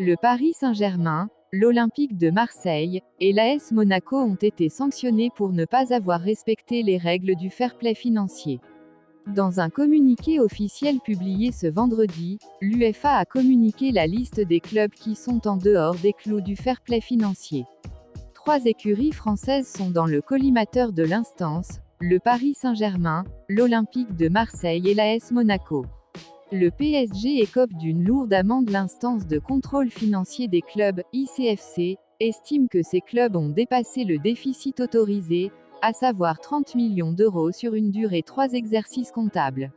Le Paris Saint-Germain, l'Olympique de Marseille, et l'AS Monaco ont été sanctionnés pour ne pas avoir respecté les règles du fair-play financier. Dans un communiqué officiel publié ce vendredi, l'UEFA a communiqué la liste des clubs qui sont en dehors des clous du fair-play financier. 3 écuries françaises sont dans le collimateur de l'instance, le Paris Saint-Germain, l'Olympique de Marseille et l'AS Monaco. Le PSG écope d'une lourde amende. L'instance de contrôle financier des clubs, ICFC, estime que ces clubs ont dépassé le déficit autorisé, à savoir 30 millions d'euros sur une durée 3 exercices comptables.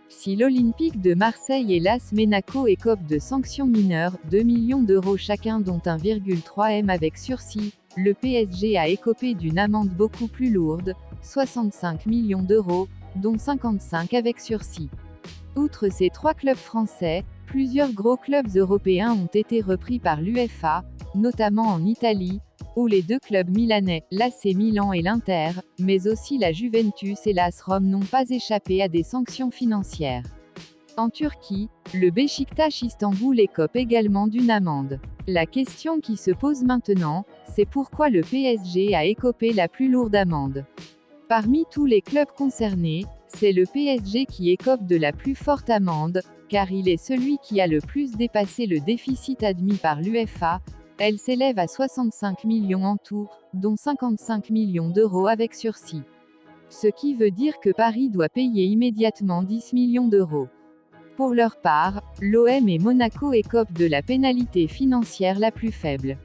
Si l'Olympique de Marseille et l'AS Monaco écopent de sanctions mineures, 2 millions d'euros chacun dont 1,3 M avec sursis, le PSG a écopé d'une amende beaucoup plus lourde, 65 millions d'euros, dont 55 avec sursis. Outre ces 3 clubs français, plusieurs gros clubs européens ont été repris par l'UEFA, notamment en Italie, où les 2 clubs milanais, l'AC Milan et l'Inter, mais aussi la Juventus et l'AS Rome n'ont pas échappé à des sanctions financières. En Turquie, le Beşiktaş Istanbul écope également d'une amende. La question qui se pose maintenant, c'est pourquoi le PSG a écopé la plus lourde amende. Parmi tous les clubs concernés, c'est le PSG qui écope de la plus forte amende, car il est celui qui a le plus dépassé le déficit admis par l'UEFA. Elle s'élève à 65 millions en tout, dont 55 millions d'euros avec sursis. Ce qui veut dire que Paris doit payer immédiatement 10 millions d'euros. Pour leur part, l'OM et Monaco écopent de la pénalité financière la plus faible.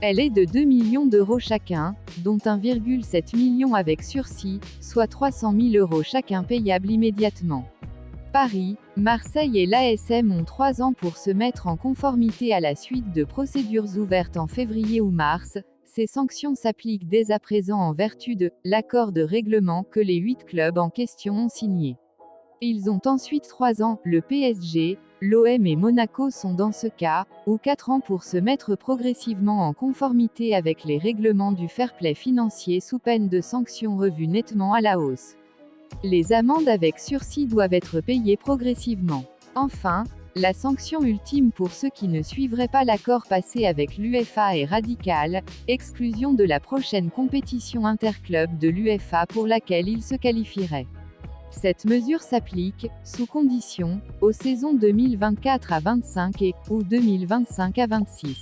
Elle est de 2 millions d'euros chacun, dont 1,7 million avec sursis, soit 300 000 euros chacun payables immédiatement. Paris, Marseille et l'ASM ont 3 ans pour se mettre en conformité à la suite de procédures ouvertes en février ou mars. Ces sanctions s'appliquent dès à présent en vertu de l'accord de règlement que les 8 clubs en question ont signé. Ils ont ensuite 3 ans, le PSG, l'OM et Monaco sont dans ce cas, ou 4 ans pour se mettre progressivement en conformité avec les règlements du fair-play financier sous peine de sanctions revues nettement à la hausse. Les amendes avec sursis doivent être payées progressivement. Enfin, la sanction ultime pour ceux qui ne suivraient pas l'accord passé avec l'UEFA est radicale, exclusion de la prochaine compétition interclub de l'UEFA pour laquelle ils se qualifieraient. Cette mesure s'applique, sous condition, aux saisons 2024 à 25 et, ou 2025 à 26.